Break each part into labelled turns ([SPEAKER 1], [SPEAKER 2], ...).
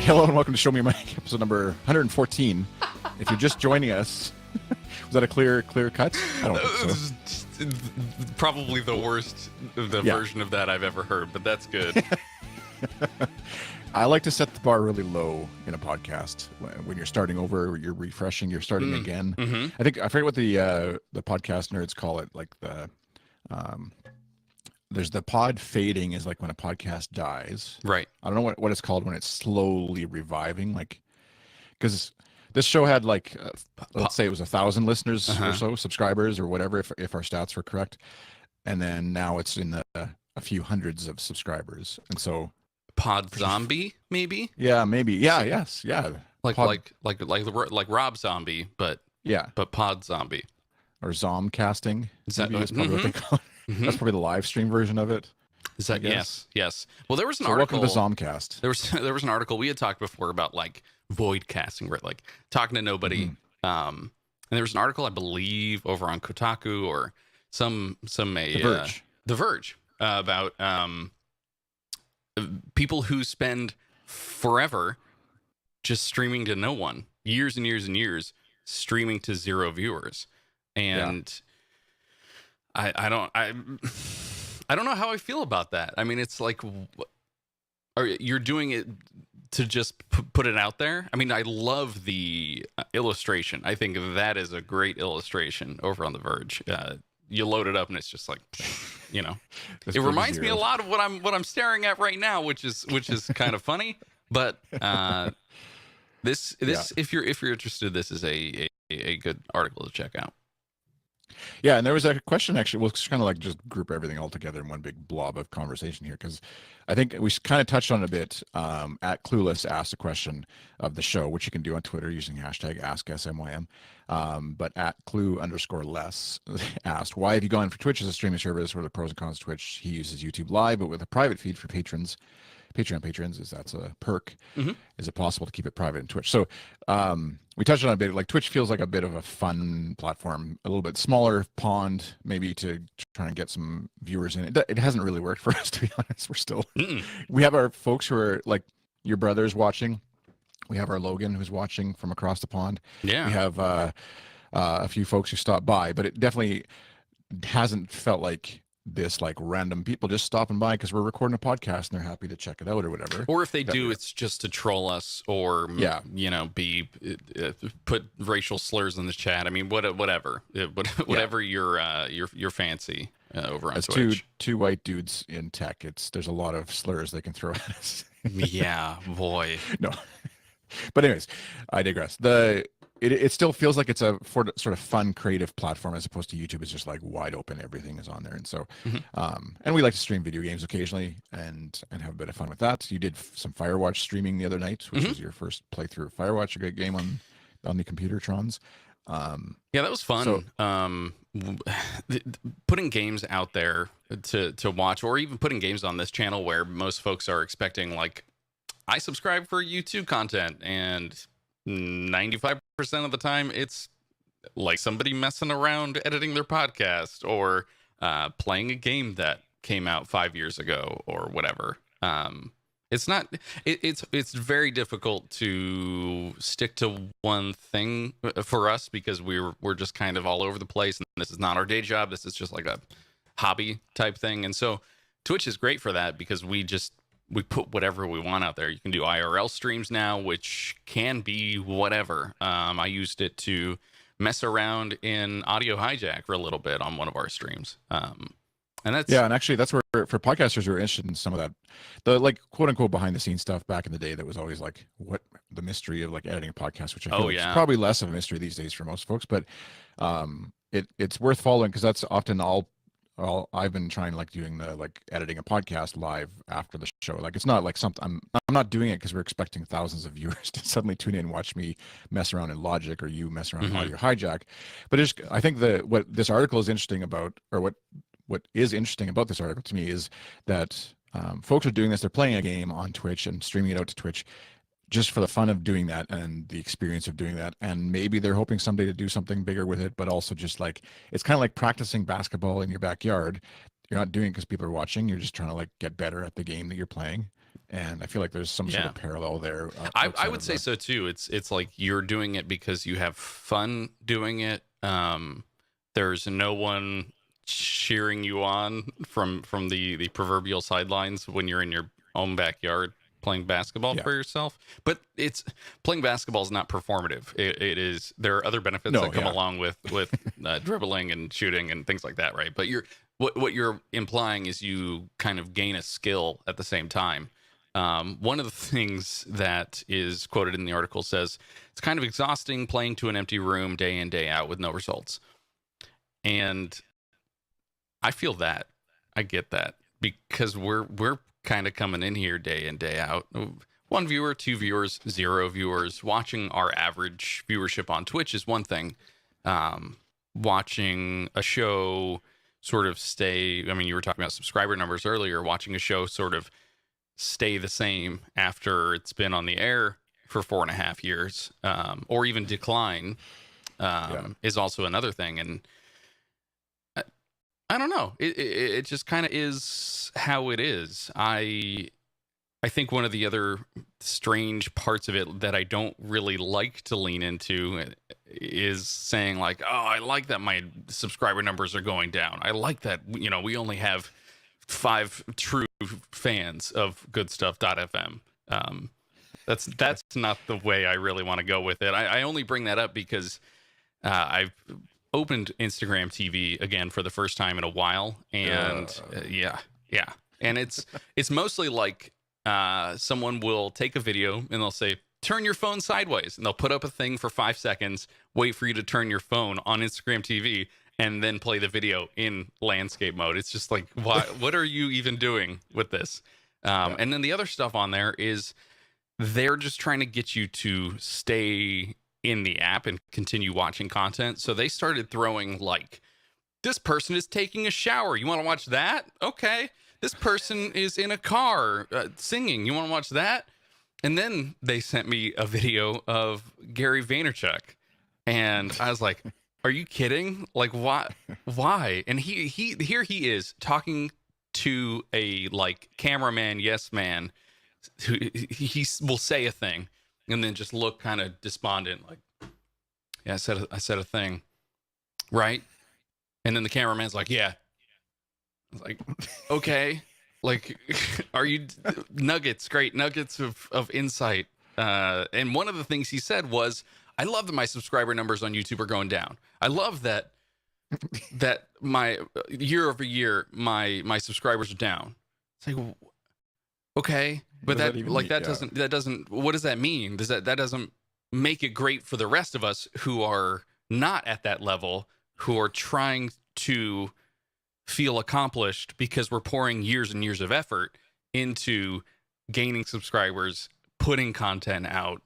[SPEAKER 1] Hello and welcome to Show Me Mike, episode number 114. If you're just joining us, was that a clear cut? I don't think so.
[SPEAKER 2] Probably the worst version of that I've ever heard, but that's good.
[SPEAKER 1] I like to set the bar really low in a podcast. When you're starting over, you're refreshing, you're starting again.
[SPEAKER 2] Mm-hmm.
[SPEAKER 1] I forget what the podcast nerds call it, like the there's the pod fading is like when a podcast dies.
[SPEAKER 2] Right.
[SPEAKER 1] I don't know what it's called when it's slowly reviving, like, because this show had like let's say it was 1,000 listeners or so, subscribers or whatever, if our stats were correct, and then now it's in a few hundreds of subscribers, and so
[SPEAKER 2] pod zombie maybe.
[SPEAKER 1] Yeah, maybe. Yeah. Yes. Yeah.
[SPEAKER 2] Like Rob Zombie, but pod zombie
[SPEAKER 1] or Zomcasting.
[SPEAKER 2] Is that
[SPEAKER 1] that's probably what they call it? That's probably the live stream version of it.
[SPEAKER 2] Is that yes? Well, there was an
[SPEAKER 1] article. Welcome to Zomcast.
[SPEAKER 2] There was an article we had talked before about like void casting, where like talking to nobody. And there was an article, I believe, over on Kotaku or The Verge, about people who spend forever just streaming to no one, years and years and years, streaming to zero viewers, and I don't know how I feel about that. I mean, it's like, you're doing it to just put it out there. I mean, I love the illustration. I think that is a great illustration over on The Verge. You load it up and it's just like, you know, it reminds me a lot of what I'm staring at right now, which is kind of funny. But this if you're interested, this is a good article to check out.
[SPEAKER 1] Yeah, and there was a question, actually. We'll kind of like just group everything all together in one big blob of conversation here, because I think we kind of touched on it a bit. At Clueless asked a question of the show, which you can do on Twitter using hashtag AskSMYM. But at Clue_less asked, why have you gone for Twitch as a streaming service? What are the pros and cons of Twitch? He uses YouTube Live, but with a private feed for Patreon patrons, is that's a perk. Is it possible to keep it private in Twitch? So we touched on it a bit. Like, Twitch feels like a bit of a fun platform, a little bit smaller pond, maybe, to try and get some viewers in. It hasn't really worked for us, to be honest. We're still we have our folks who are like your brothers watching. We have our Logan who's watching from across the pond.
[SPEAKER 2] Yeah,
[SPEAKER 1] we have a few folks who stop by, but it definitely hasn't felt like this, like random people just stopping by because we're recording a podcast and they're happy to check it out or whatever.
[SPEAKER 2] Or if they do, it's just to troll us or put racial slurs in the chat. I mean, whatever your fancy over on Twitch.
[SPEAKER 1] Two white dudes in tech. There's a lot of slurs they can throw at us.
[SPEAKER 2] Yeah, boy.
[SPEAKER 1] No, but anyways, I digress. It still feels like it's a sort of fun, creative platform, as opposed to YouTube is just like wide open. Everything is on there. And so, and we like to stream video games occasionally and have a bit of fun with that. You did some Firewatch streaming the other night, which was your first playthrough of Firewatch, a great game on the Computertrons.
[SPEAKER 2] Yeah, that was fun. Putting games out there to watch, or even putting games on this channel where most folks are expecting, like, I subscribe for YouTube content, and 95% of the time it's like somebody messing around editing their podcast or playing a game that came out 5 years ago or whatever. It's very difficult to stick to one thing for us, because we're just kind of all over the place, and this is not our day job. This is just like a hobby type thing. And so Twitch is great for that, because we put whatever we want out there. You can do IRL streams now, which can be whatever. I used it to mess around in Audio Hijack for a little bit on one of our streams. And actually that's where, for podcasters who are interested in some of that, the like quote unquote behind the scenes stuff back in the day, that was always like what the mystery of like editing a podcast, which I feel is probably less of a mystery these days for most folks, but it's worth following, because that's often I've been trying, like, doing the like editing a podcast live after the show. Like, it's not like something I'm not doing it because we're expecting thousands of viewers to suddenly tune in and watch me mess around in Logic or you mess around in Audio Hijack. But I think what this article is interesting about, or what is interesting about this article to me, is that folks are doing this. They're playing a game on Twitch and streaming it out to Twitch, just for the fun of doing that and the experience of doing that. And maybe they're hoping someday to do something bigger with it, but also just like, it's kind of like practicing basketball in your backyard. You're not doing it because people are watching. You're just trying to like get better at the game that you're playing.
[SPEAKER 1] And I feel like there's some sort
[SPEAKER 2] Yeah.
[SPEAKER 1] of parallel there.
[SPEAKER 2] I would say so too. It's like you're doing it because you have fun doing it. There's no one cheering you on from the proverbial sidelines when you're in your own backyard playing basketball
[SPEAKER 1] Yeah.
[SPEAKER 2] for yourself. But it's playing basketball is not performative. It is. There are other benefits
[SPEAKER 1] No,
[SPEAKER 2] that come
[SPEAKER 1] yeah.
[SPEAKER 2] along with dribbling and shooting and things like that, right? But what you're implying is you kind of gain a skill at the same time. One of the things that is quoted in the article says it's kind of exhausting playing to an empty room day in, day out with no results. And I feel that. I get that because we're kind of coming in here day in, day out. One viewer, two viewers, zero viewers. Watching our average viewership on Twitch is one thing. Watching a show sort of stay, I mean, you were talking about subscriber numbers earlier, watching a show sort of stay the same after it's been on the air for 4.5 years, or even decline, is also another thing. And I don't know. It just kind of is how it is. I think one of the other strange parts of it that I don't really like to lean into is saying like, oh, I like that my subscriber numbers are going down. I like that, we only have 5 true fans of Goodstuff.fm. That's not the way I really want to go with it. I only bring that up because I've opened Instagram TV again for the first time in a while, and yeah, and it's mostly like someone will take a video and they'll say, turn your phone sideways, and they'll put up a thing for 5 seconds, wait for you to turn your phone on Instagram TV, and then play the video in landscape mode. It's just like, what are you even doing with this? And then the other stuff on there is they're just trying to get you to stay in the app and continue watching content. So they started throwing like, this person is taking a shower. You want to watch that? Okay. This person is in a car singing. You want to watch that? And then they sent me a video of Gary Vaynerchuk. And I was like, are you kidding? Like, why? And he here he is talking to a like cameraman, yes man, who he will say a thing and then just look kind of despondent, like, yeah, I said a thing, right? And then the cameraman's like, yeah. I was like, okay, like, are you great nuggets of insight? And one of the things he said was, I love that my subscriber numbers on YouTube are going down. I love that my year over year my subscribers are down. It's like, okay, but that doesn't what does that mean? That doesn't make it great for the rest of us who are not at that level, who are trying to feel accomplished because we're pouring years and years of effort into gaining subscribers, putting content out,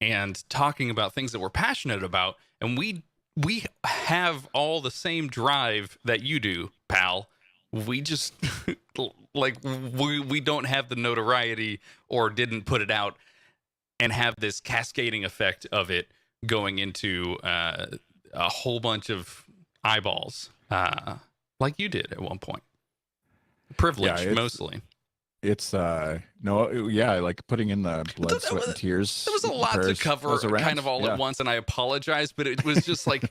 [SPEAKER 2] and talking about things that we're passionate about. And we have all the same drive that you do, pal. We just like we don't have the notoriety or didn't put it out and have this cascading effect of it going into a whole bunch of eyeballs, like you did at one point. Privilege, mostly.
[SPEAKER 1] It's like putting in the blood, sweat, and tears.
[SPEAKER 2] There was a lot to cover kind of all at once, and I apologize, but it was just like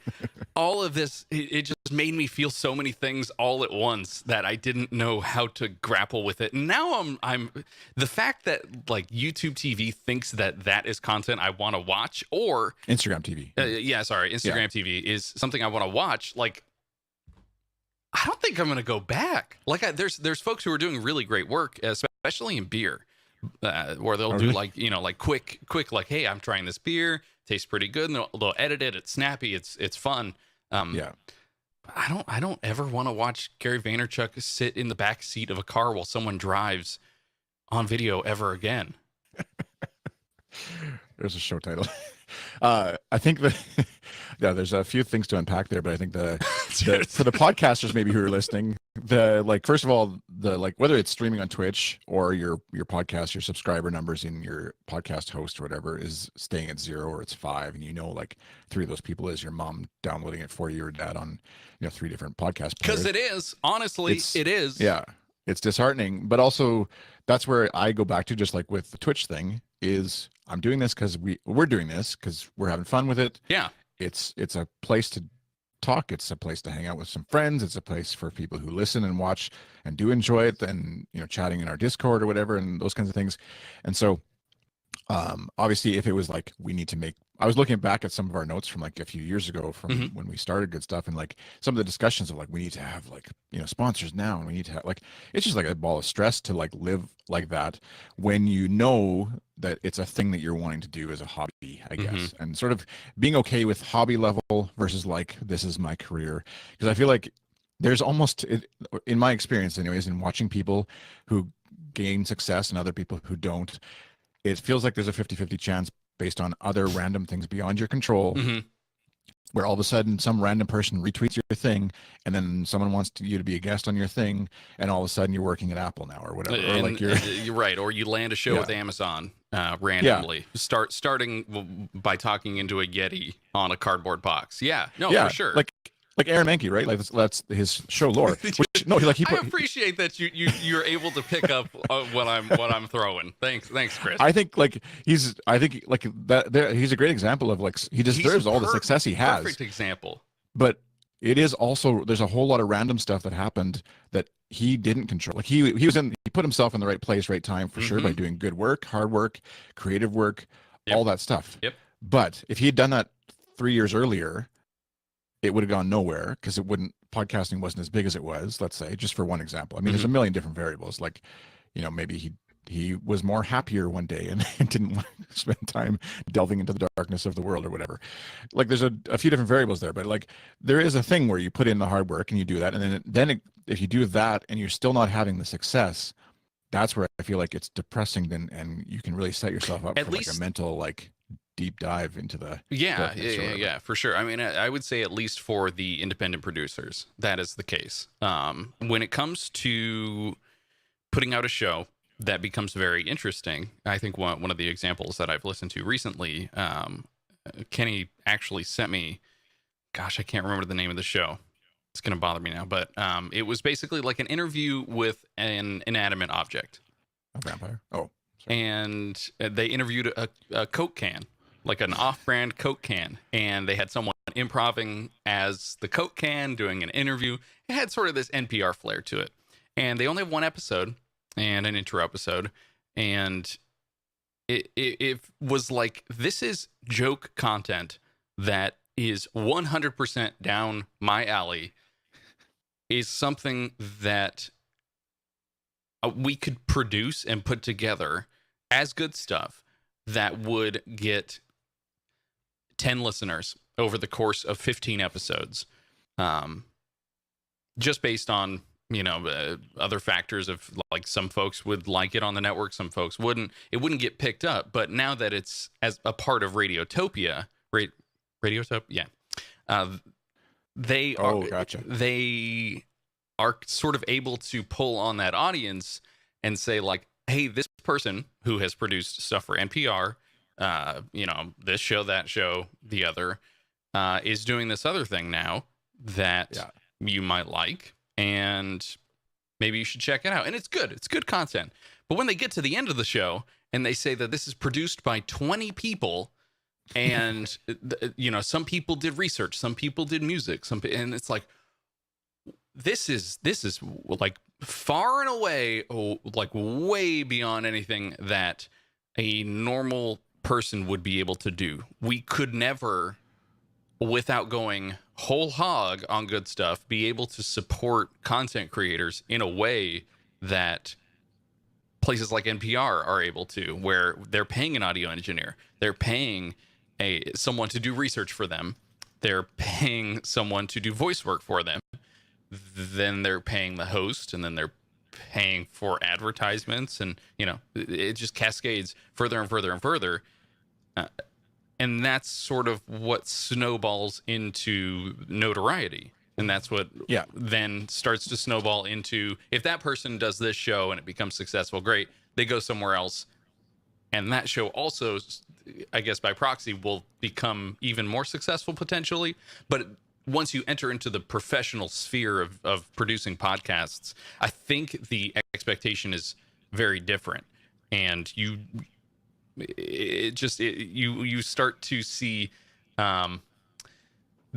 [SPEAKER 2] all of this, it just made me feel so many things all at once that I didn't know how to grapple with it. And now I'm the fact that like YouTube TV thinks that is content I want to watch, or
[SPEAKER 1] Instagram TV.
[SPEAKER 2] Instagram TV is something I want to watch. Like, I don't think I'm going to go back. Like, there's folks who are doing really great work, especially in beer, where they'll do like quick, like, hey, I'm trying this beer, tastes pretty good, and they'll edit it. It's snappy. It's fun. I don't ever want to watch Gary Vaynerchuk sit in the back seat of a car while someone drives on video ever again.
[SPEAKER 1] There's a show title. I think that there's a few things to unpack there, but I think for the podcasters maybe who are listening, first of all, whether it's streaming on Twitch or your podcast, your subscriber numbers in your podcast host or whatever is staying at 0 or it's 5, and like 3 of those people is your mom downloading it for you or dad on 3 different podcast players.
[SPEAKER 2] Because it is, honestly, it is.
[SPEAKER 1] Yeah. it's disheartening, but also that's where I go back to, just like with the Twitch thing, is I'm doing this because we're doing this because we're having fun with it.
[SPEAKER 2] Yeah.
[SPEAKER 1] It's a place to talk. It's a place to hang out with some friends. It's a place for people who listen and watch and do enjoy it, and chatting in our Discord or whatever, and those kinds of things. And so obviously, if it was like we need to make, I was looking back at some of our notes from like a few years ago from when we started Good Stuff, and like some of the discussions of like we need to have like sponsors now, and we need to have like, it's just like a ball of stress to like live like that when you know that it's a thing that you're wanting to do as a hobby, I guess, and sort of being okay with hobby level versus like this is my career. Because I feel like there's almost, in my experience anyways, in watching people who gain success and other people who don't, it feels like there's a 50-50 chance based on other random things beyond your control, where all of a sudden some random person retweets your thing, and then someone wants you to be a guest on your thing, and all of a sudden you're working at Apple now or whatever. Or like
[SPEAKER 2] you're right. Or you land a show with Amazon randomly. Starting by talking into a Yeti on a cardboard box. Yeah, no, for sure.
[SPEAKER 1] Like Aaron Mahnke, right? Like that's his show lore. Which, no, like
[SPEAKER 2] I appreciate that you're able to pick up what I'm throwing. Thanks, Chris.
[SPEAKER 1] I think he's a great example of like he deserves all the success he has.
[SPEAKER 2] Perfect example.
[SPEAKER 1] But it is also, there's a whole lot of random stuff that happened that he didn't control. Like he put himself in the right place, right time for sure, by doing good work, hard work, creative work, all that stuff.
[SPEAKER 2] Yep.
[SPEAKER 1] But if he had done that 3 years earlier, it would have gone nowhere, because podcasting wasn't as big as it was, let's say, just for one example. I mean, there's a million different variables. Like, maybe he was more happier one day and didn't want to spend time delving into the darkness of the world or whatever. Like, there's a few different variables there, but like there is a thing where you put in the hard work and you do that. And then if you do that and you're still not having the success, that's where I feel like it's depressing, and you can really set yourself up for like a mental, like, deep dive into the
[SPEAKER 2] yeah, for sure. I mean, I would say at least for the independent producers, that is the case. When it comes to putting out a show that becomes very interesting, I think one of the examples that I've listened to recently, Kenny actually sent me, gosh, I can't remember the name of the show. It's going to bother me now, but it was basically like an interview with an inanimate object.
[SPEAKER 1] A vampire? Oh.
[SPEAKER 2] Sorry. And they interviewed a Coke can, like an off-brand Coke can, and they had someone improvising as the Coke can, doing an interview. It had sort of this NPR flair to it. And they only have one episode and an intro episode, and it was like, this is joke content that is 100% down my alley, is something that we could produce and put together as good stuff that would get 10 listeners over the course of 15 episodes, just based on other factors of like, some folks would like it on the network, some folks wouldn't. It wouldn't get picked up. But now that it's as a part of Radiotopia, Radiotopia, they are sort of able to pull on that audience and say like, hey, this person who has produced stuff for NPR, this show, that show, the other, is doing this other thing now that you might like, and maybe you should check it out. And it's good. It's good content. But when they get to the end of the show and they say that this is produced by 20 people, and some people did research, some people did music, and it's like, this is like far and away, like way beyond anything that a normal person would be able to do. We could never, without going whole hog on Good Stuff, be able to support content creators in a way that places like NPR are able to, where they're paying an audio engineer, they're paying someone to do research for them, they're paying someone to do voice work for them, then they're paying the host, and then they're paying for advertisements, and it just cascades further and further and further, and that's sort of what snowballs into notoriety, and that's what then starts to snowball into, if that person does this show and it becomes successful, great, they go somewhere else, and that show also, I guess by proxy, will become even more successful potentially. But once you enter into the professional sphere of producing podcasts, I think the expectation is very different, and you start to see the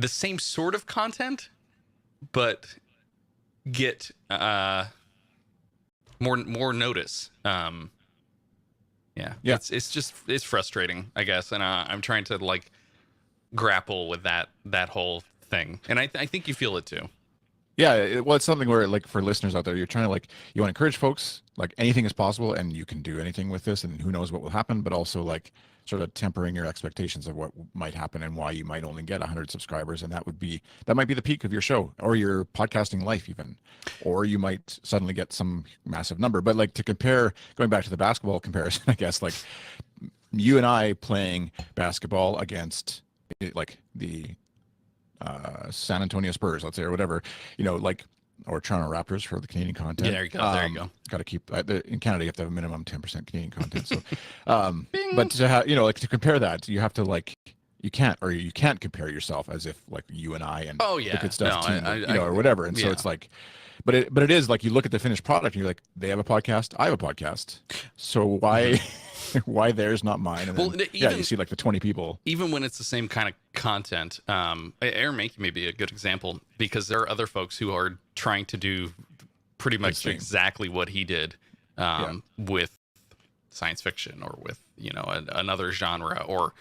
[SPEAKER 2] same sort of content, but get more notice. Yeah. It's frustrating, I guess, and I'm trying to like grapple with that whole thing, and I think you feel it too.
[SPEAKER 1] Yeah, it's something where, like, for listeners out there, you're trying to, like, you want to encourage folks, like, anything is possible and you can do anything with this, and who knows what will happen, but also, like, sort of tempering your expectations of what might happen and why you might only get 100 subscribers, and that might be the peak of your show or your podcasting life even, or you might suddenly get some massive number. But, like, to compare, going back to the basketball comparison, I guess, like, you and I playing basketball against, like, the San Antonio Spurs, let's say, or whatever, like, or Toronto Raptors for the Canadian content.
[SPEAKER 2] Yeah, there you go. There you go.
[SPEAKER 1] Got to keep in Canada. You have to have a minimum 10% Canadian content. So, but to have, like, to compare that, you have to, like, you can't compare yourself as if, like, you and I and the Good Stuff team, or whatever. And so it's like, but it is like, you look at the finished product and you're like, they have a podcast, I have a podcast. So why? Why theirs, not mine? And then, you see, like, the 20 people.
[SPEAKER 2] Even when it's the same kind of content, Aaron Mankey may be a good example, because there are other folks who are trying to do pretty much exactly what he did with science fiction, or with another genre, or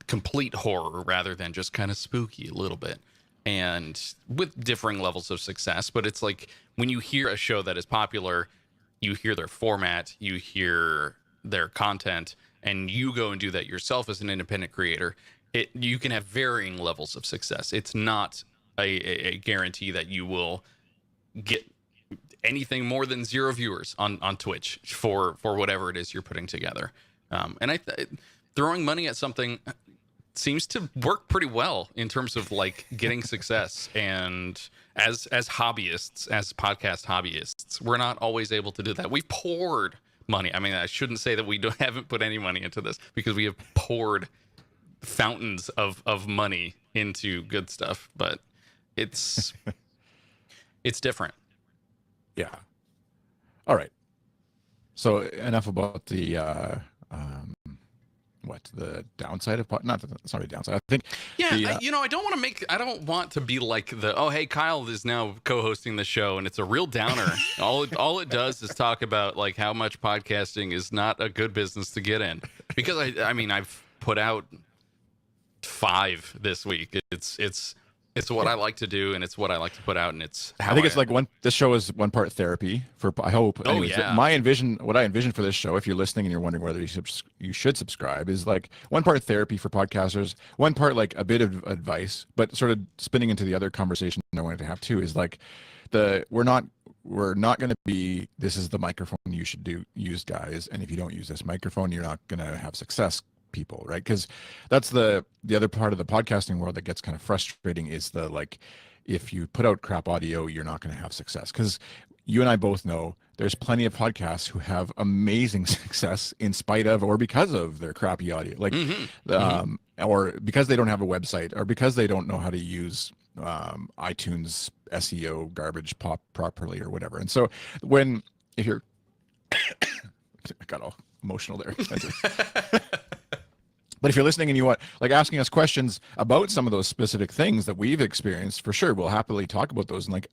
[SPEAKER 2] complete horror rather than just kind of spooky a little bit, and with differing levels of success. But it's like, when you hear a show that is popular, you hear their format, you hear their content, and you go and do that yourself as an independent creator, you can have varying levels of success. It's not a guarantee that you will get anything more than 0 viewers on Twitch for whatever it is you're putting together. And throwing money at something seems to work pretty well in terms of, like, getting success. And as hobbyists, as podcast hobbyists, we're not always able to do that. We've poured money. I mean, I shouldn't say that we haven't put any money into this, because we have poured fountains of money into Good Stuff, but it's different.
[SPEAKER 1] Yeah. All right. So enough about the the downside of sorry, downside. I think.
[SPEAKER 2] Yeah, I don't want to be like hey, Kyle is now co-hosting the show and it's a real downer. all it does is talk about, like, how much podcasting is not a good business to get in, because I mean, I've put out 5 this week. It's what I like to do, and it's what I like to put out, and it's how
[SPEAKER 1] I think it's like this show is one part therapy for, I hope. Anyways, what I envision for this show, if you're listening and you're wondering whether you should subscribe, is like one part therapy for podcasters, one part like a bit of advice, but sort of spinning into the other conversation I wanted to have too, is like we're not going to be, this is the microphone you should use, guys, and if you don't use this microphone, you're not going to have success, people, right? Because that's the other part of the podcasting world that gets kind of frustrating, is like, if you put out crap audio, you're not going to have success. Because you and I both know there's plenty of podcasts who have amazing success in spite of, or because of, their crappy audio, like or because they don't have a website, or because they don't know how to use iTunes SEO garbage pop properly, or whatever. And so if you're I got all emotional there. But if you're listening and you want, like, asking us questions about some of those specific things that we've experienced, for sure, we'll happily talk about those, and, like,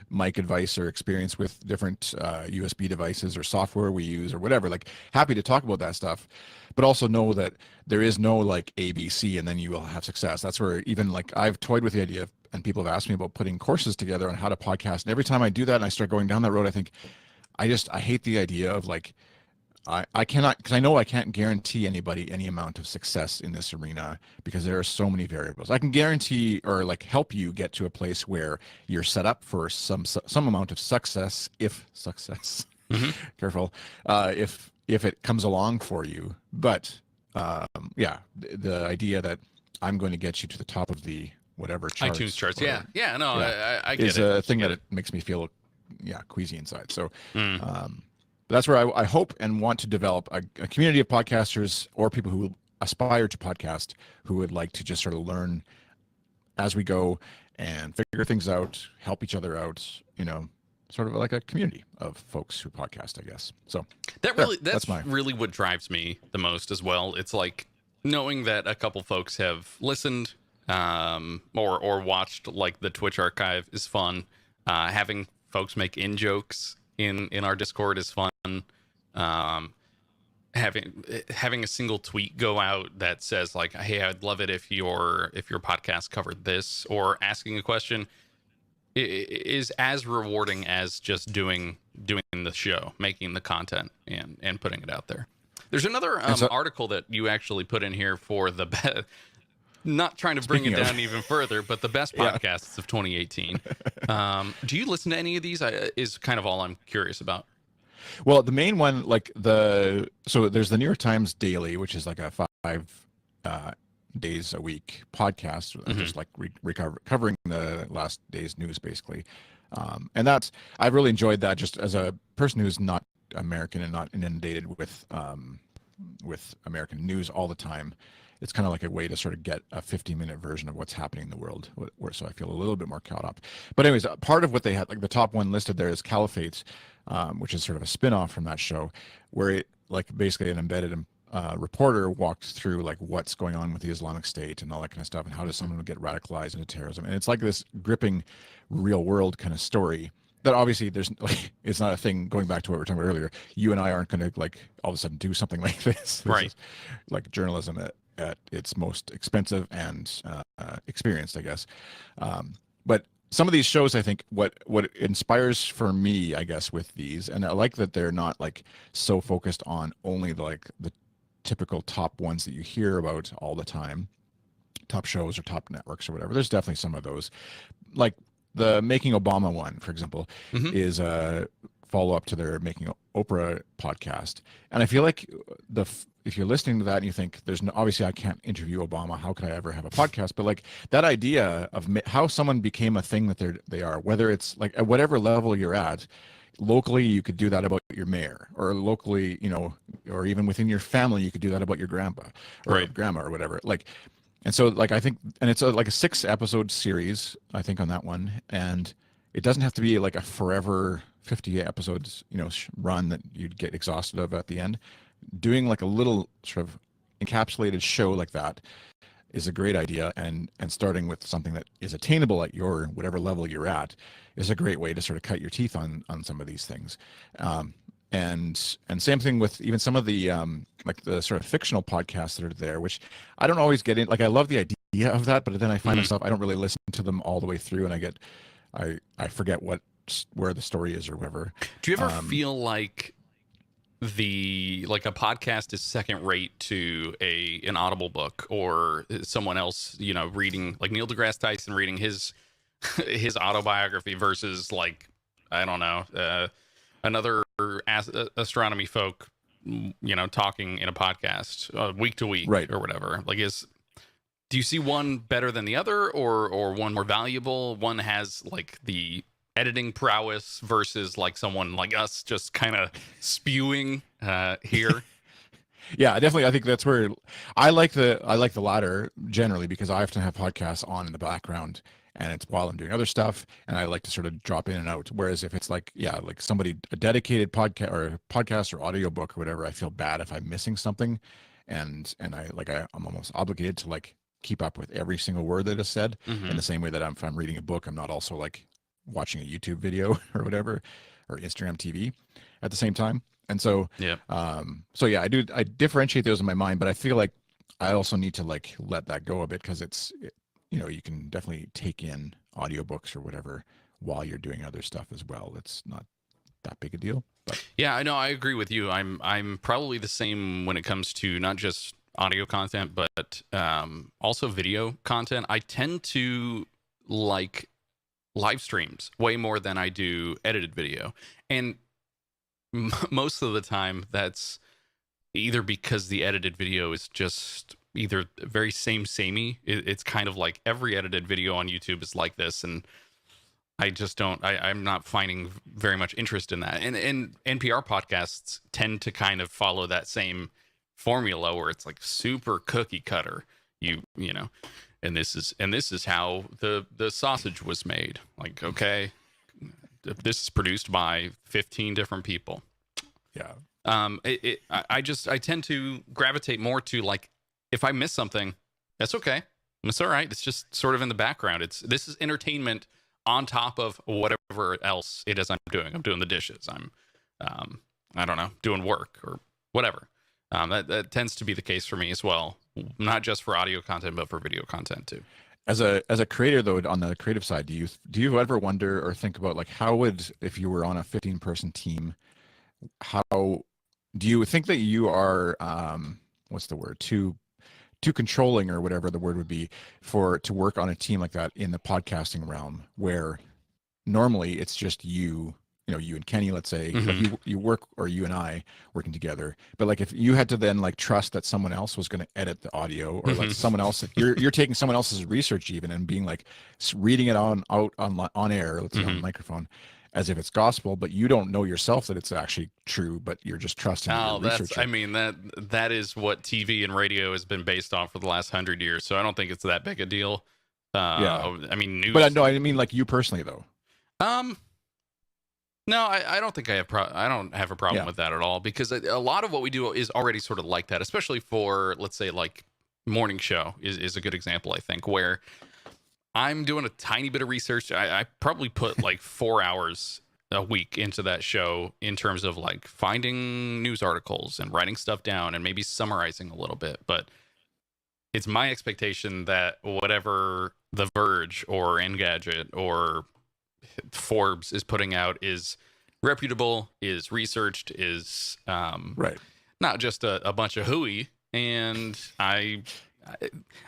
[SPEAKER 1] mic advice or experience with different USB devices or software we use or whatever. Like, happy to talk about that stuff, but also know that there is no, like, ABC and then you will have success. That's where, even, like, I've toyed with the idea of, and people have asked me about putting courses together on how to podcast. And every time I do that and I start going down that road, I think I hate the idea of, like, I cannot, because I know I can't guarantee anybody any amount of success in this arena, because there are so many variables. I can guarantee, or, like, help you get to a place where you're set up for some amount of success, careful, if it comes along for you. But the idea that I'm going to get you to the top of the whatever charts,
[SPEAKER 2] iTunes charts, I get
[SPEAKER 1] is
[SPEAKER 2] it.
[SPEAKER 1] a thing that it makes me feel queasy inside. So that's where I hope and want to develop a community of podcasters, or people who aspire to podcast, who would like to just sort of learn as we go, and figure things out, help each other out, you know, sort of like a community of folks who podcast, I guess. So
[SPEAKER 2] that's really what drives me the most as well. It's like knowing that a couple folks have listened, or watched like the Twitch archive is fun. Having folks make in jokes in our Discord is fun. Um, having a single tweet go out that says like, "Hey, I'd love it if your podcast covered this," or asking a question is as rewarding as just doing the show, making the content and putting it out there. There's another article that you actually put in here for the best. Not trying to bring it down even further, but the best podcasts of 2018. Do you listen to any of these? Is kind of all I'm curious about.
[SPEAKER 1] Well, the main one, like so there's the New York Times Daily, which is like a 5 days a week podcast, just like covering the last day's news, basically. And I've really enjoyed that, just as a person who's not American and not inundated with American news all the time. It's kind of like a way to sort of get a 50-minute version of what's happening in the world, so I feel a little bit more caught up. But anyways, part of what they had, like the top one listed there is Caliphate, which is sort of a spin-off from that show, where it, like, basically an embedded reporter walks through like what's going on with the Islamic State and all that kind of stuff, and how does someone get radicalized into terrorism. And it's like this gripping real world kind of story that obviously there's like, it's not a thing, going back to what we were talking about earlier. You and I aren't going to like all of a sudden do something like this.
[SPEAKER 2] Right.
[SPEAKER 1] Is like journalism at its most expensive and experienced, I guess. But some of these shows, I think what inspires for me, I guess, with these, and I like that they're not like so focused on only the typical top ones that you hear about all the time, top shows or top networks or whatever. There's definitely some of those, like the Making Obama one, for example, is a follow-up to their Making Oprah podcast. And I feel like if you're listening to that and you think obviously I can't interview Obama, how could I ever have a podcast? But like that idea of how someone became a thing that they are, whether it's like at whatever level you're at, locally you could do that about your mayor, or locally, you know, or even within your family you could do that about your grandpa or grandma or whatever. Like, and so like I think, and it's like a 6-episode series, I think, on that one, and it doesn't have to be like a forever 50 episodes, you know, run that you'd get exhausted of at the end. Doing like a little sort of encapsulated show like that is a great idea, and starting with something that is attainable at your whatever level you're at is a great way to sort of cut your teeth on some of these things. And same thing with even some of the like the sort of fictional podcasts that are there, which I don't always get in. Like I love the idea of that, but then I find myself, I don't really listen to them all the way through, and I forget where the story is or whatever.
[SPEAKER 2] Do you ever feel like a podcast is second rate to an Audible book, or someone else, you know, reading, like Neil deGrasse Tyson reading his autobiography versus, like, I don't know, another astronomy folk, you know, talking in a podcast week to week,
[SPEAKER 1] right,
[SPEAKER 2] or whatever? Like, do you see one better than the other, or one more valuable? One has like the editing prowess versus like someone like us just kind of spewing here.
[SPEAKER 1] Yeah, definitely. I think that's where I like the latter generally, because I often have podcasts on in the background, and it's while I'm doing other stuff, and I like to sort of drop in and out. Whereas if it's like, like a dedicated podcast or audiobook or whatever, I feel bad if I'm missing something, and I'm almost obligated to like keep up with every single word that is said. In the same way that if I'm reading a book, I'm not also like watching a YouTube video or whatever, or Instagram TV at the same time. And so, I differentiate those in my mind, but I feel like I also need to like let that go a bit, because you know, you can definitely take in audiobooks or whatever while you're doing other stuff as well. It's not that big a deal. But
[SPEAKER 2] yeah, I know, I agree with you. I'm probably the same when it comes to not just audio content, but also video content. I tend to like live streams way more than I do edited video, and most of the time that's either because the edited video is just either very samey. It's kind of like every edited video on YouTube is like this, and I just I'm not finding very much interest in that. And NPR podcasts tend to kind of follow that same formula, where it's like super cookie cutter. You know, and this is how the sausage was made. Like, okay, this is produced by 15 different people.
[SPEAKER 1] Yeah.
[SPEAKER 2] I tend to gravitate more to, like, if I miss something, that's okay. It's all right. It's just sort of in the background. This is entertainment on top of whatever else it is I'm doing. I'm doing the dishes. I'm, I don't know, doing work or whatever. That tends to be the case for me as well. Not just for audio content, but for video content too.
[SPEAKER 1] As a creator though, on the creative side, do you ever wonder or think about like how would, if you were on a 15-person team, how do you think that you are what's the word, too controlling or whatever the word would be to work on a team like that in the podcasting realm, where normally it's just you and Kenny, let's say, like you work, or you and I working together, but like if you had to then like trust that someone else was going to edit the audio, or like someone else, you're taking someone else's research even and being like reading it on air, let's say on the microphone, as if it's gospel, but you don't know yourself that it's actually true, but you're just trusting your researcher.
[SPEAKER 2] I mean, that is what TV and radio has been based on for the last 100 years. So I don't think it's that big a deal.
[SPEAKER 1] Yeah.
[SPEAKER 2] I mean, news.
[SPEAKER 1] But no, I mean like you personally though.
[SPEAKER 2] No, I don't think I don't have a problem with that at all, because a lot of what we do is already sort of like that, especially for, let's say, like morning show is a good example, I think, where I'm doing a tiny bit of research. I probably put like 4 hours a week into that show in terms of like finding news articles and writing stuff down and maybe summarizing a little bit. But it's my expectation that whatever The Verge or Engadget or Forbes is putting out is reputable, is researched, is
[SPEAKER 1] Right.
[SPEAKER 2] not just a bunch of hooey. And I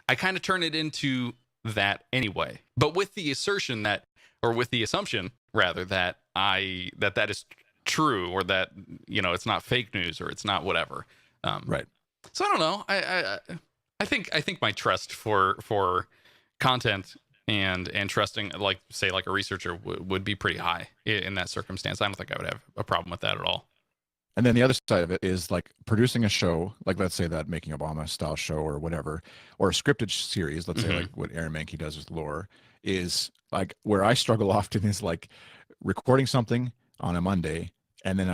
[SPEAKER 2] kind of turn it into that anyway, but with the assertion that, or with the assumption rather, that that is true, or that, you know, it's not fake news, or it's not whatever.
[SPEAKER 1] Right.
[SPEAKER 2] So I don't know. I think my trust for content and trusting, like, say, like a researcher would be pretty high in that circumstance. I don't think I would have a problem with that at all.
[SPEAKER 1] And then the other side of it is like producing a show, like let's say that Making Obama style show or whatever, or a scripted series, let's say like what Aaron Mahnke does with Lore, is like where I struggle often is like recording something on a Monday, and then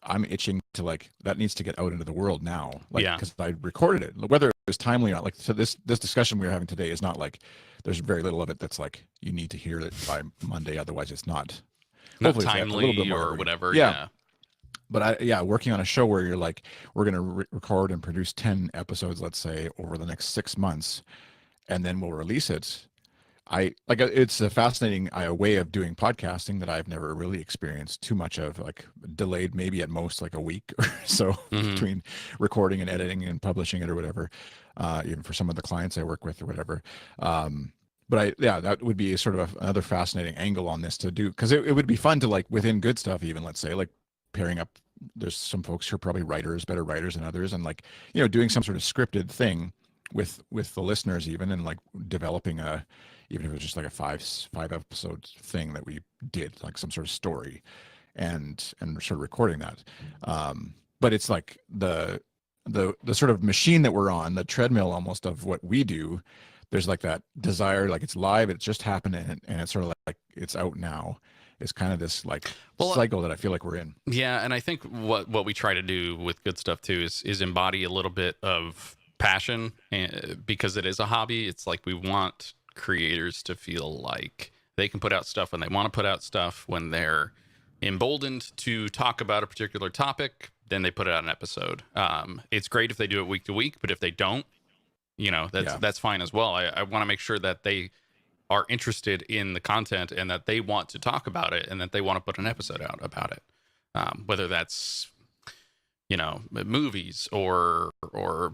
[SPEAKER 1] I'm itching to like, that needs to get out into the world now, like, because I recorded it, whether it was timely or not. Like, so this discussion we're having today is not like, there's very little of it that's like you need to hear it by Monday, otherwise it's not
[SPEAKER 2] timely or whatever.
[SPEAKER 1] Yeah. But working on a show where you're like, we're going to record and produce 10 episodes, let's say, over the next 6 months, and then we'll release it. It's a fascinating way of doing podcasting that I've never really experienced too much of, like delayed maybe at most like a week or so between recording and editing and publishing it or whatever, even for some of the clients I work with or whatever. But that would be sort of another fascinating angle on this to do, because it would be fun to, like, within Good Stuff, even, let's say, like pairing up, there's some folks who are probably better writers than others, and like, you know, doing some sort of scripted thing with the listeners even, and like developing even if it was just like a five episode thing that we did, like some sort of story, and sort of recording that. But it's like the sort of machine that we're on, the treadmill almost of what we do. There's like that desire, like it's live, it's just happened, and it's sort of like it's out now. It's kind of this like cycle that I feel like we're in.
[SPEAKER 2] Yeah, and I think what we try to do with Good Stuff too is embody a little bit of passion, and because it is a hobby, it's like we want creators to feel like they can put out stuff when they want to put out stuff. When they're emboldened to talk about a particular topic, then they put out an episode. It's great if they do it week to week, but if they don't, you know, that's fine as well. I want to make sure that they are interested in the content and that they want to talk about it and that they want to put an episode out about it. Whether that's, you know, movies or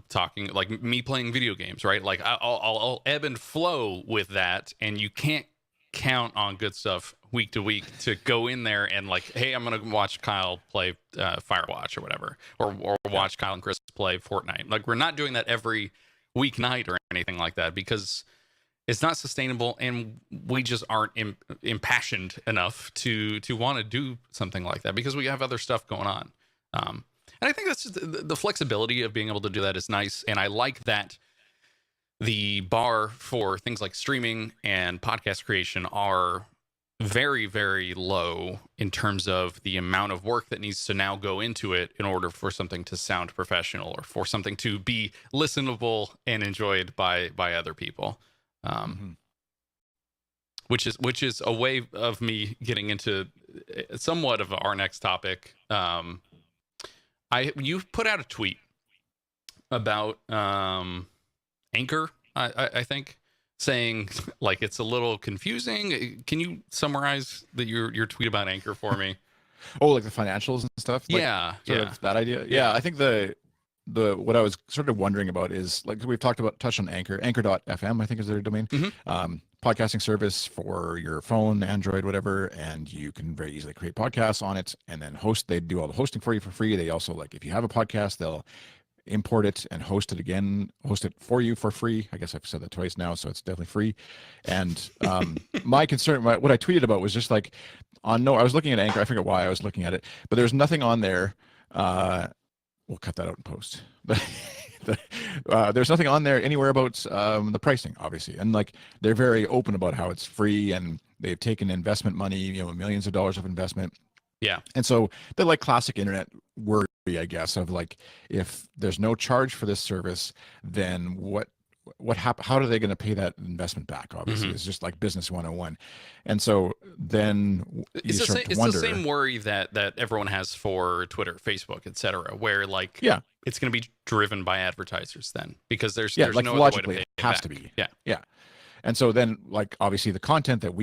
[SPEAKER 2] talking, like me playing video games, right? Like I'll ebb and flow with that, and you can't count on Good Stuff week to week to go in there and like, hey, I'm gonna watch Kyle play Firewatch or whatever, or watch Kyle and Chris play Fortnite. Like, we're not doing that every weeknight or anything like that, because it's not sustainable, and we just aren't impassioned enough to want to do something like that, because we have other stuff going on. And I think that's just the flexibility of being able to do that is nice. And I like that the bar for things like streaming and podcast creation are very, very low in terms of the amount of work that needs to now go into it in order for something to sound professional or for something to be listenable and enjoyed by other people. Which is a way of me getting into somewhat of our next topic. You put out a tweet about Anchor, I think, saying like it's a little confusing. Can you summarize your tweet about Anchor for me?
[SPEAKER 1] Oh, like the financials and stuff. Like,
[SPEAKER 2] yeah,
[SPEAKER 1] sort of that idea. Yeah, I think the what I was sort of wondering about is, like, we've touched on Anchor. Anchor.fm, I think, is their domain. Podcasting service for your phone, Android, whatever, and you can very easily create podcasts on it and then host. They do all the hosting for you for free. They also, like, if you have a podcast, they'll import it and host it for you for free. I guess I've said that twice now, so it's definitely free. And my concern, what I tweeted about was just like, I was looking at Anchor. I forget why I was looking at it, but there's nothing on there. We'll cut that out in post. There's nothing on there anywhere about the pricing, obviously, and like they're very open about how it's free and they've taken investment money, millions of dollars of investment.
[SPEAKER 2] Yeah.
[SPEAKER 1] And so they're like classic internet worry, I guess, of like, if there's no charge for this service, then how are they going to pay that investment back? Obviously, it's just like business 101. And so then
[SPEAKER 2] it's the same worry that everyone has for Twitter, Facebook, etc., where like, it's going to be driven by advertisers then, because there's
[SPEAKER 1] like,
[SPEAKER 2] no
[SPEAKER 1] logically
[SPEAKER 2] other way to pay
[SPEAKER 1] it has
[SPEAKER 2] back.
[SPEAKER 1] to be.
[SPEAKER 2] Yeah.
[SPEAKER 1] And so then, like, obviously the content that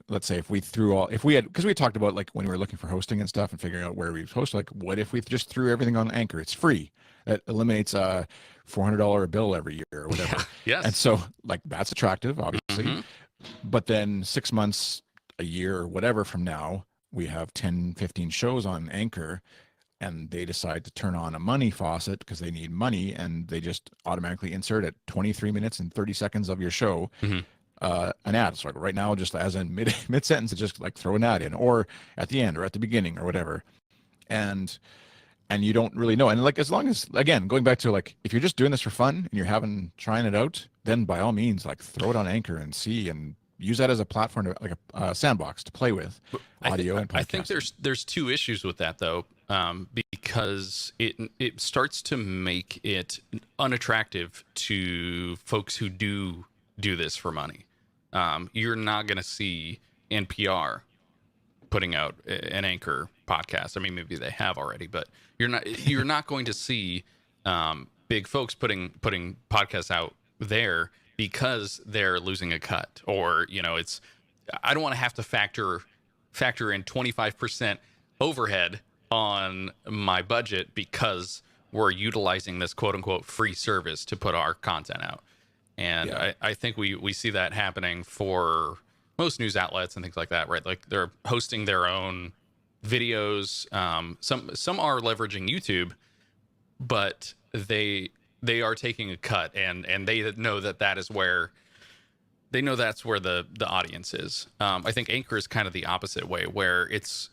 [SPEAKER 1] let's say if we because we talked about, like, when we were looking for hosting and stuff and figuring out where we host, like, what if we just threw everything on Anchor? It's free. That eliminates a $400 bill every year or whatever.
[SPEAKER 2] Yes.
[SPEAKER 1] And so, like, that's attractive, obviously. But then 6 months, a year, or whatever from now, we have 10, 15 shows on Anchor, and they decide to turn on a money faucet because they need money, and they just automatically insert at 23 minutes and 30 seconds of your show an ad. So, like, right now, just as in mid sentence, it's just like throw an ad in, or at the end, or at the beginning, or whatever, and you don't really know. And, like, as long as, again, going back to, like, if you're just doing this for fun and you're trying it out, then by all means, like, throw it on Anchor and see, and use that as a platform to, like, a sandbox to play with audio and podcasting.
[SPEAKER 2] I think there's two issues with that, though, because it starts to make it unattractive to folks who do this for money. You're not going to see NPR putting out an Anchor podcast. I mean, maybe they have already, but you're not going to see big folks putting podcasts out there because they're losing a cut, or I don't want to have to factor in 25% overhead on my budget because we're utilizing this quote unquote free service to put our content out. And I think we see that happening for most news outlets and things like that, right? Like, they're hosting their own videos. Some are leveraging YouTube, but they are taking a cut, and they know that's where the audience is. I think Anchor is kind of the opposite way, where it's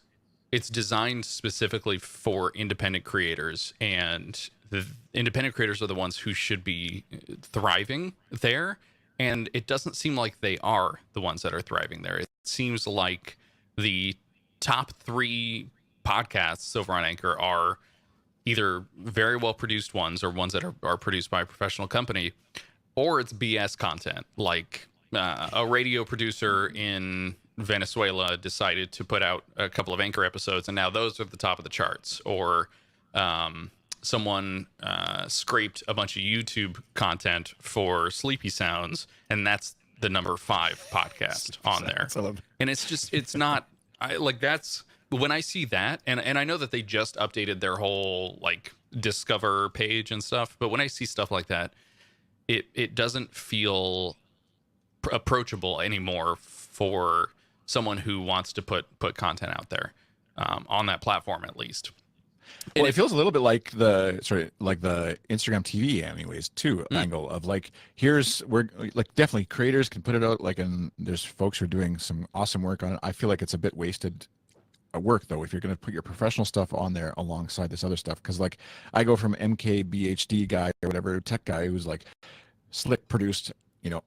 [SPEAKER 2] designed specifically for independent creators, and the independent creators are the ones who should be thriving there. And it doesn't seem like they are the ones that are thriving there. It seems like the top 3 podcasts over on Anchor are either very well produced ones, or ones that are produced by a professional company, or it's BS content. Like, a radio producer in Venezuela decided to put out a couple of Anchor episodes, and now those are at the top of the charts. Or someone scraped a bunch of YouTube content for Sleepy Sounds, and that's the number 5 podcast on there. And it's not, that's when I see that, and I know that they just updated their whole, like, Discover page and stuff, but when I see stuff like that, it doesn't feel approachable anymore for someone who wants to put content out there on that platform, at least.
[SPEAKER 1] Well, it feels a little bit like the Instagram TV, anyways, too, angle of, like, we're like, definitely creators can put it out, like, and there's folks who are doing some awesome work on it. I feel like it's a bit wasted work, though, if you're going to put your professional stuff on there alongside this other stuff. Because, like, I go from MKBHD guy or whatever, tech guy, who's like slick produced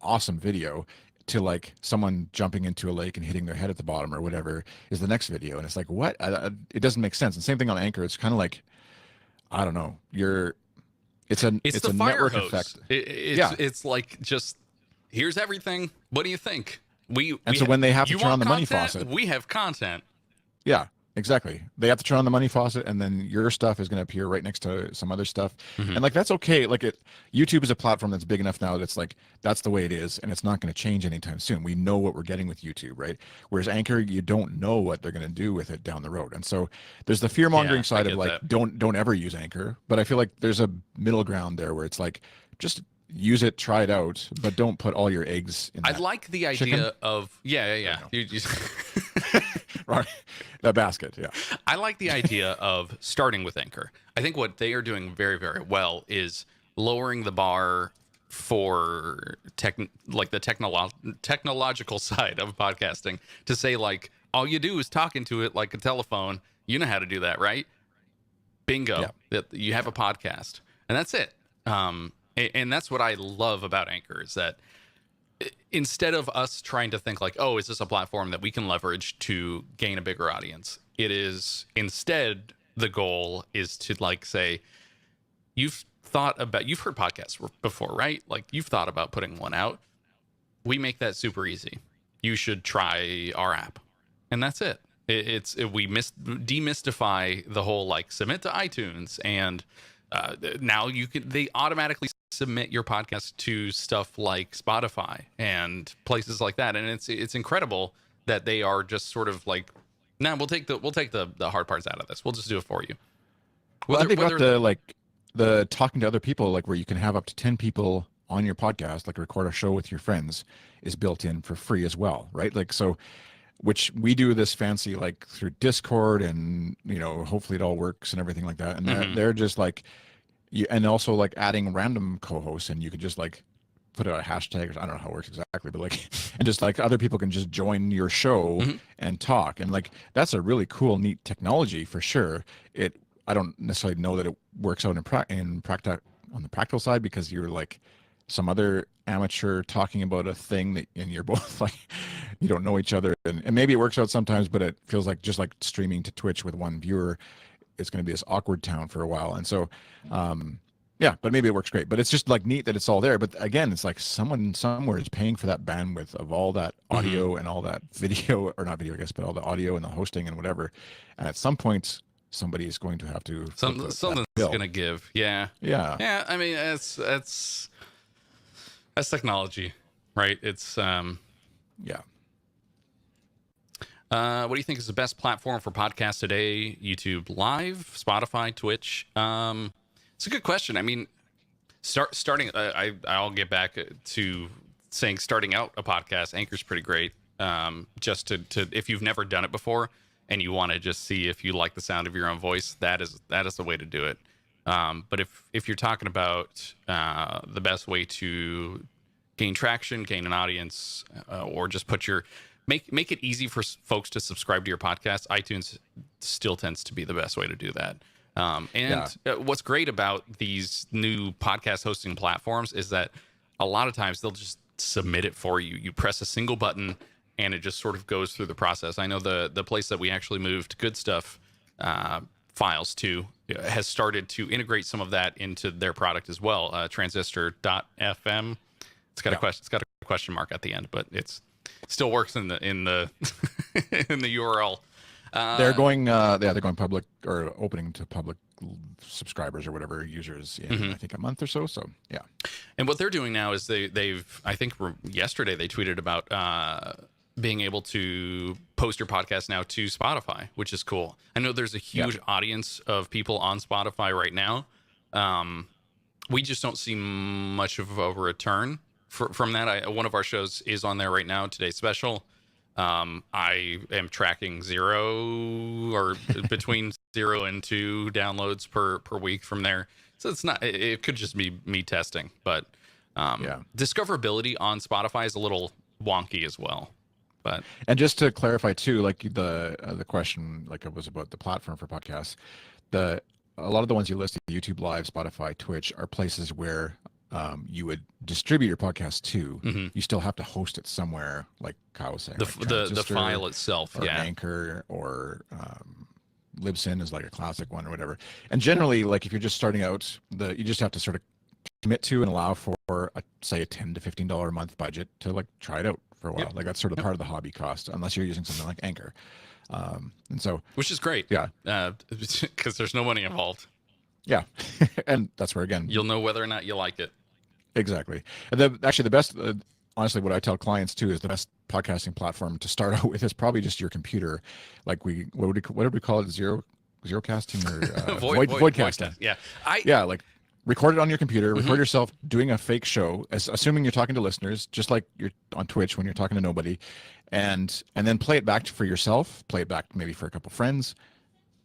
[SPEAKER 1] awesome video to like someone jumping into a lake and hitting their head at the bottom or whatever is the next video. And it's like, what? It doesn't make sense. And same thing on Anchor. It's kind of like, I don't know. It's
[SPEAKER 2] It's the
[SPEAKER 1] a
[SPEAKER 2] fire
[SPEAKER 1] network
[SPEAKER 2] hose.
[SPEAKER 1] effect.
[SPEAKER 2] It's like, just here's everything. What do you think?
[SPEAKER 1] So when they have to
[SPEAKER 2] you
[SPEAKER 1] turn on
[SPEAKER 2] want
[SPEAKER 1] the money
[SPEAKER 2] content?
[SPEAKER 1] faucet,
[SPEAKER 2] We have content.
[SPEAKER 1] yeah, exactly. They have to turn on the money faucet, and then your stuff is going to appear right next to some other stuff. And like that's okay. Like YouTube is a platform that's big enough now that's like that's the way it is, and it's not going to change anytime soon. We know what we're getting with YouTube, right? Whereas Anchor, you don't know what they're going to do with it down the road. And so there's the fear mongering side of like don't ever use Anchor. But I feel like there's a middle ground there where it's like just use it, try it out, but don't put all your eggs in.
[SPEAKER 2] I like the idea of yeah.
[SPEAKER 1] Right. That basket, yeah.
[SPEAKER 2] I like the idea of starting with Anchor. I think what they are doing very, very well is lowering the bar for the technological side of podcasting to say like all you do is talk into it like a telephone. You know how to do that, right? Bingo.
[SPEAKER 1] Yeah.
[SPEAKER 2] That you have a podcast, and that's it. And that's what I love about Anchor is that instead of us trying to think like, oh, is this a platform that we can leverage to gain a bigger audience? It is instead the goal is to like say, you've heard podcasts before, right? Like you've thought about putting one out. We make that super easy. You should try our app, and that's it. We demystify the whole like submit to iTunes, and now they automatically submit your podcast to stuff like Spotify and places like that. And it's incredible that they are just sort of like, nah, we'll take the hard parts out of this. We'll just do it for you.
[SPEAKER 1] Well, they've got the talking to other people, like where you can have up to 10 people on your podcast, like record a show with your friends, is built in for free as well, right? Like so, which we do this fancy like through Discord, and hopefully it all works and everything like that. And they're just like. And also like adding random co-hosts, and you could just like put out a hashtag, or I don't know how it works exactly, but like, and just like other people can just join your show and talk. And like, that's a really cool, neat technology for sure. I don't necessarily know that it works out in practice on the practical side, because you're like some other amateur talking about a thing and you're both like, you don't know each other. And maybe it works out sometimes, but it feels like just like streaming to Twitch with one viewer, it's going to be this awkward town for a while. And so, yeah, but maybe it works great. But it's just like neat that it's all there. But again, it's like someone somewhere is paying for that bandwidth of all that audio and all that video, or not video, I guess, but all the audio and the hosting and whatever. And at some point, somebody is going to have to
[SPEAKER 2] something's going to give. Yeah. I mean, that's technology, right? It's
[SPEAKER 1] yeah.
[SPEAKER 2] What do you think is the best platform for podcasts today? YouTube Live, Spotify, Twitch? It's a good question. I mean, starting. I'll get back to saying starting out a podcast. Anchor's pretty great. Just to if you've never done it before and you want to just see if you like the sound of your own voice, that is the way to do it. But if you're talking about the best way to gain traction, gain an audience, or just put your Make it easy for folks to subscribe to your podcast, iTunes still tends to be the best way to do that. What's great about these new podcast hosting platforms is that a lot of times they'll just submit it for you. You press a single button and it just sort of goes through the process. I know the place that we actually moved Goodstuff files to has started to integrate some of that into their product as well. Transistor.fm. It's got a question mark at the end, but it's still works in the in the URL.
[SPEAKER 1] They're going public, or opening to public subscribers or whatever users in I think a month or so. So yeah.
[SPEAKER 2] And what they're doing now is they've I think yesterday they tweeted about being able to post your podcast now to Spotify, which is cool. I know there's a huge audience of people on Spotify right now. We just don't see much of a return from that. One of our shows is on there right now, Today's Special. I am tracking 0 or between 0 and 2 downloads per week from there. So it could just be me testing, but discoverability on Spotify is a little wonky as well.
[SPEAKER 1] And just to clarify too, like the question, like it was about the platform for podcasts, a lot of the ones you listed, YouTube Live, Spotify, Twitch, are places where you would distribute your podcast to,
[SPEAKER 2] Mhm.
[SPEAKER 1] you still have to host it somewhere, like Kyle was saying,
[SPEAKER 2] The
[SPEAKER 1] like
[SPEAKER 2] the
[SPEAKER 1] Transistor
[SPEAKER 2] file itself,
[SPEAKER 1] or
[SPEAKER 2] yeah.
[SPEAKER 1] Anchor or Libsyn is like a classic one or whatever. And generally, like if you're just starting out, you just have to sort of commit to and allow for say a $10 to $15 a month budget to like try it out for a while.
[SPEAKER 2] Yep.
[SPEAKER 1] Like that's sort of
[SPEAKER 2] Yep.
[SPEAKER 1] part of the hobby cost, unless you're using something like Anchor. And so,
[SPEAKER 2] Which is great.
[SPEAKER 1] yeah,
[SPEAKER 2] Because there's no money involved.
[SPEAKER 1] yeah, and that's where again,
[SPEAKER 2] You'll know whether or not you like it.
[SPEAKER 1] exactly. And actually, the best, honestly, what I tell clients too is the best podcasting platform to start out with is probably just your computer. Like what did we call it? Zero casting or void casting?
[SPEAKER 2] Yeah.
[SPEAKER 1] Yeah, like record it on your computer, record yourself doing a fake show, assuming you're talking to listeners, just like you're on Twitch when you're talking to nobody, and then play it back for yourself. Play it back maybe for a couple friends.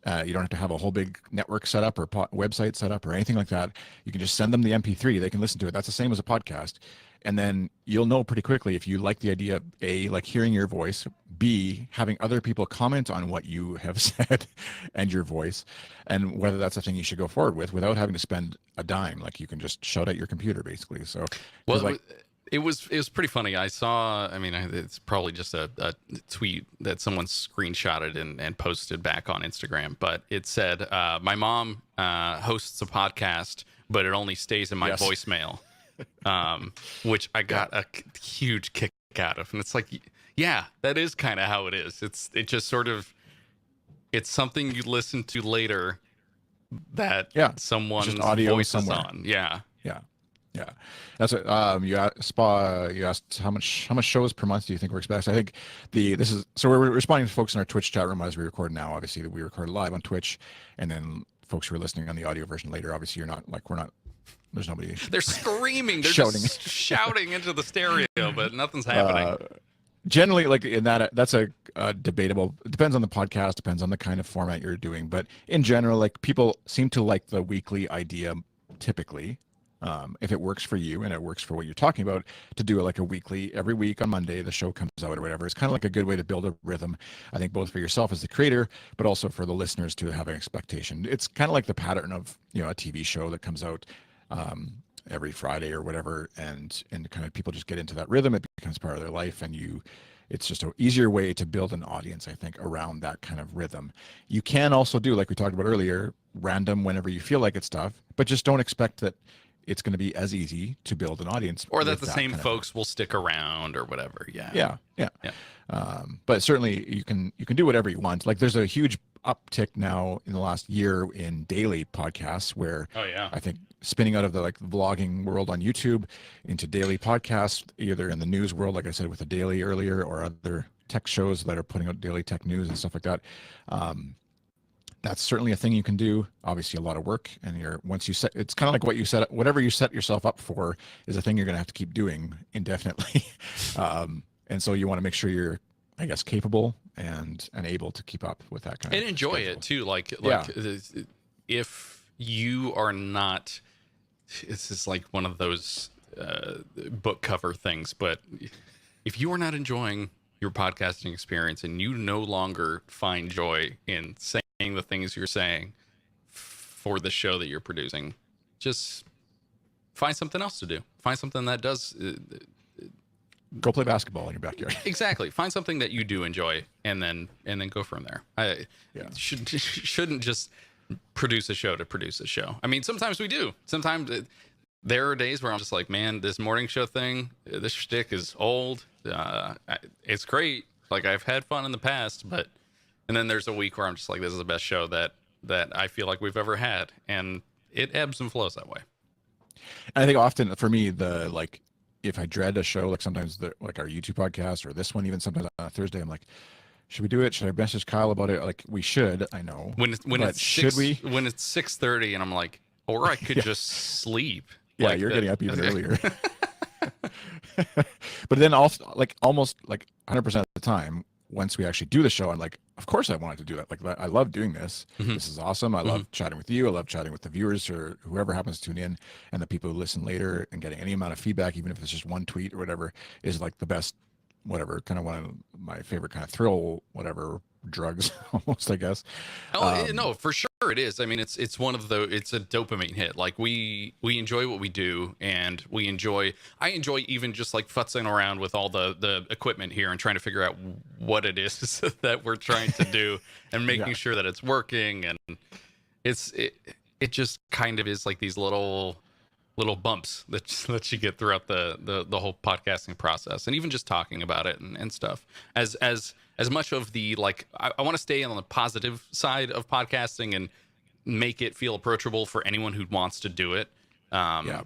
[SPEAKER 1] You don't have to have a whole big network set up or website set up or anything like that. You can just send them the MP3. They can listen to it. That's the same as a podcast. And then you'll know pretty quickly if you like the idea of A, like hearing your voice, B, having other people comment on what you have said and your voice, and whether that's a thing you should go forward with without having to spend a dime. Like you can just shout at your computer basically. So,
[SPEAKER 2] Well,
[SPEAKER 1] like,
[SPEAKER 2] it was pretty funny. I saw. I mean, it's probably just a tweet that someone screenshotted and posted back on Instagram. But it said, "My mom hosts a podcast, but it only stays in my
[SPEAKER 1] Yes.
[SPEAKER 2] voicemail," which I got a huge kick out of. And it's like, yeah, that is kind of how it is. It just sort of, it's something you listen to later that someone's
[SPEAKER 1] audio
[SPEAKER 2] voice
[SPEAKER 1] somewhere.
[SPEAKER 2] is on. Yeah.
[SPEAKER 1] Yeah. Yeah, that's what you asked how much shows per month do you think works best? I think we're responding to folks in our Twitch chat room as we record now. Obviously, we record live on Twitch, and then folks who are listening on the audio version later. Obviously, there's nobody.
[SPEAKER 2] They're screaming. They're
[SPEAKER 1] shouting.
[SPEAKER 2] just shouting into the stereo, but nothing's happening.
[SPEAKER 1] Generally, like in that's a debatable. It depends on the podcast, depends on the kind of format you're doing, but in general, like people seem to like the weekly idea typically. If it works for you and it works for what you're talking about, to do it like a weekly, every week on Monday, the show comes out or whatever. It's kind of like a good way to build a rhythm, I think, both for yourself as the creator, but also for the listeners to have an expectation. It's kind of like the pattern of, a TV show that comes out every Friday or whatever, and kind of people just get into that rhythm. It becomes part of their life, and it's just an easier way to build an audience, I think, around that kind of rhythm. You can also do, like we talked about earlier, random whenever you feel like it stuff, but just don't expect that it's going to be as easy to build an audience,
[SPEAKER 2] or that the same folks will stick around or whatever. Yeah.
[SPEAKER 1] But certainly you can do whatever you want. Like there's a huge uptick now in the last year in daily podcasts where I think spinning out of the like vlogging world on YouTube into daily podcasts, either in the news world, like I said with the Daily earlier, or other tech shows that are putting out daily tech news and stuff like that. That's certainly a thing you can do. Obviously, a lot of work, and it's kind of like what you set, whatever you set yourself up for is a thing you're going to have to keep doing indefinitely. And so you want to make sure you're, I guess, capable and able to keep up with that kind of
[SPEAKER 2] and enjoy
[SPEAKER 1] schedule.
[SPEAKER 2] it too. Like if you are not, this is like one of those book cover things, but if you are not enjoying your podcasting experience and you no longer find joy in saying the things you're saying for the show that you're producing, just find something else to do. Find something that does
[SPEAKER 1] go play basketball in your backyard.
[SPEAKER 2] Exactly. Find something that you do enjoy, and then go from there. Shouldn't just produce a show to produce a show. I mean, sometimes we do. Sometimes there are days where I'm just like, man, this morning show thing, this shtick is old. It's great. Like I've had fun in the past, and then there's a week where I'm just like, this is the best show that I feel like we've ever had, and it ebbs and flows that way.
[SPEAKER 1] And I think often for me, if I dread a show, like sometimes like our YouTube podcast or this one, even sometimes on a Thursday, I'm like, should we do it? Should I message Kyle about it? Like we should, I know.
[SPEAKER 2] When it's
[SPEAKER 1] should we?
[SPEAKER 2] When it's 6:30 and I'm like, or I could just sleep.
[SPEAKER 1] Yeah,
[SPEAKER 2] like
[SPEAKER 1] you're getting up even earlier. But then also almost 100% of the time, once we actually do the show, I'm like, of course I wanted to do that. Like I love doing this.
[SPEAKER 2] Mm-hmm.
[SPEAKER 1] This is awesome. I love chatting with you. I love chatting with the viewers or whoever happens to tune in, and the people who listen later, and getting any amount of feedback, even if it's just one tweet or whatever, is like the best, whatever, kind of one of my favorite kind of thrill, whatever drugs almost, I guess.
[SPEAKER 2] No, for sure it is. I mean, it's one of the it's a dopamine hit. Like we enjoy what we do, and I enjoy even just like futzing around with all the equipment here and trying to figure out what it is that we're trying to do and making sure that it's working. And it just kind of is like these little bumps that you get throughout the whole podcasting process, and even just talking about it and stuff. As much of the like, I want to stay on the positive side of podcasting and make it feel approachable for anyone who wants to do it. And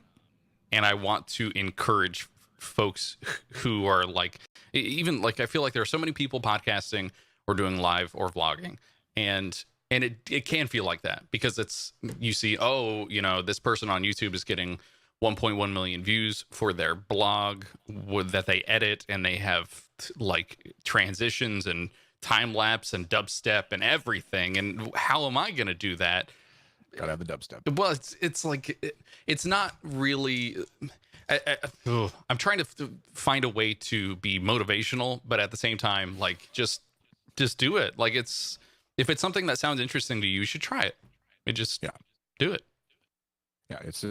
[SPEAKER 2] I want to encourage folks who are like, even like, I feel like there are so many people podcasting or doing live or vlogging, and it can feel like that because you see, oh, this person on YouTube is getting 1.1 million views for their blog that they edit, and they have like transitions and time lapse and dubstep and everything. And how am I going to do that?
[SPEAKER 1] Gotta have the dubstep.
[SPEAKER 2] Well, it's like it's not really. I'm trying to find a way to be motivational, but at the same time, like just do it. Like if it's something that sounds interesting to you, you should try it. Do it.
[SPEAKER 1] Yeah, there's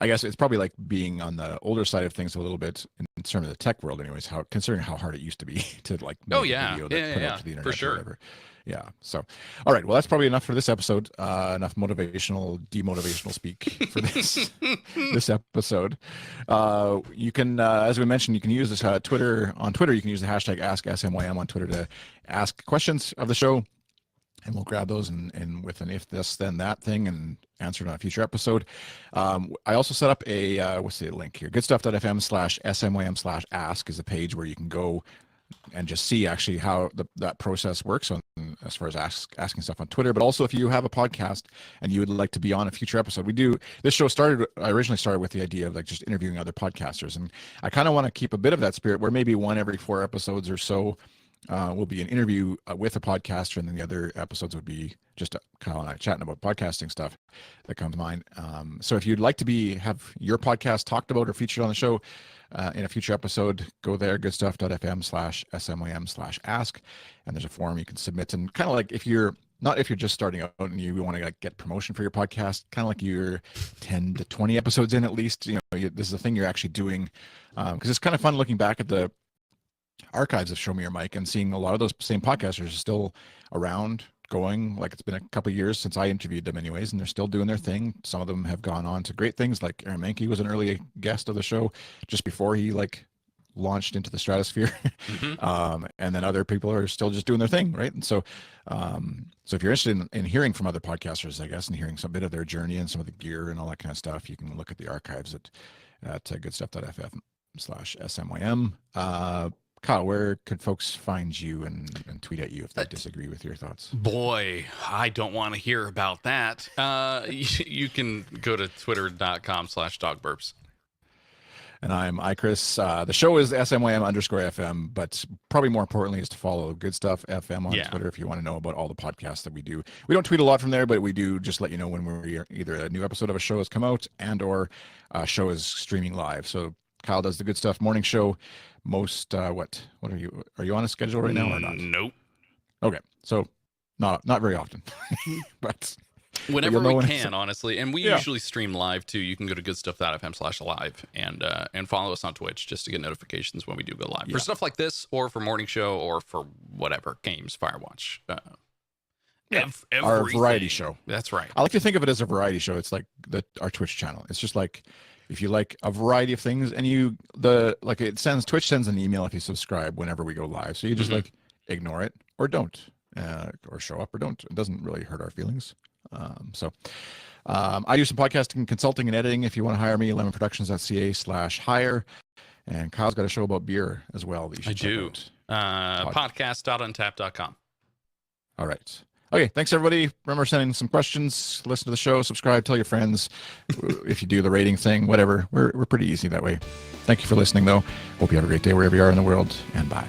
[SPEAKER 1] I guess it's probably like being on the older side of things a little bit in terms of the tech world, anyways. Considering how hard it used to be to like make a video that put up to the internet
[SPEAKER 2] for sure.
[SPEAKER 1] Or whatever. Yeah. So, all right. Well, that's probably enough for this episode. Enough demotivational speak for this episode. You can, as we mentioned, you can use this Twitter. On Twitter, you can use the hashtag AskSMYM on Twitter to ask questions of the show. And we'll grab those and with an if this then that thing and answer it on a future episode. I also set up a what's the link here? Goodstuff.fm/SMYM/ask is a page where you can go and just see actually how that process works as far as asking stuff on Twitter. But also if you have a podcast and you would like to be on a future episode, this show I originally started with the idea of like just interviewing other podcasters, and I kind of want to keep a bit of that spirit where maybe one every 4 episodes or so will be an interview with a podcaster, and then the other episodes would be just Kyle and I chatting about podcasting stuff that comes to mind. So if you'd like to have your podcast talked about or featured on the show in a future episode, go there, goodstuff.fm/SMYM/ask, and there's a form you can submit. And kind of like if you're just starting out and you want to like get promotion for your podcast, kind of like you're 10 to 20 episodes in at least, this is a thing you're actually doing, because it's kind of fun looking back at the archives of Show Me Your Mic and seeing a lot of those same podcasters are still around, going. Like it's been a couple of years since I interviewed them anyways, and they're still doing their thing. Some of them have gone on to great things, like Aaron Mahnke was an early guest of the show just before he like launched into the stratosphere.
[SPEAKER 2] Mm-hmm.
[SPEAKER 1] And then other people are still just doing their thing, right? And so if you're interested in hearing from other podcasters, I guess, and hearing some bit of their journey and some of the gear and all that kind of stuff, you can look at the archives at goodstuff.fm/SMYM. Kyle, where could folks find you and tweet at you if they disagree with your thoughts?
[SPEAKER 2] Boy, I don't want to hear about that. You can go to twitter.com/dogburps.
[SPEAKER 1] And I'm iChris. The show is SMYM_FM, but probably more importantly is to follow Good Stuff FM on Twitter if you want to know about all the podcasts that we do. We don't tweet a lot from there, but we do just let you know when we're either a new episode of a show has come out and or a show is streaming live. So Kyle does the Good Stuff morning show. Most what are you on a schedule right now or not?
[SPEAKER 2] Nope.
[SPEAKER 1] Okay, so not very often, but
[SPEAKER 2] whenever we can, honestly. And we usually stream live too. You can go to goodstuff.fm/live and follow us on Twitch just to get notifications when we do go live for stuff like this, or for morning show, or for whatever games, Firewatch.
[SPEAKER 1] Our variety show.
[SPEAKER 2] That's right.
[SPEAKER 1] I like to think of it as a variety show. It's like our Twitch channel. It's just like if you like a variety of things, and Twitch sends an email if you subscribe whenever we go live. So you just like ignore it or don't, or show up or don't. It doesn't really hurt our feelings. I do some podcasting, consulting, and editing. If you want to hire me, lemonproductions.ca/hire. And Kyle's got a show about beer as well that you should check out.
[SPEAKER 2] Podcast.untapped.com.
[SPEAKER 1] All right. Okay, thanks everybody. Remember sending some questions, listen to the show, subscribe, tell your friends. If you do the rating thing, whatever. We're pretty easy that way. Thank you for listening though. Hope you have a great day wherever you are in the world, and bye.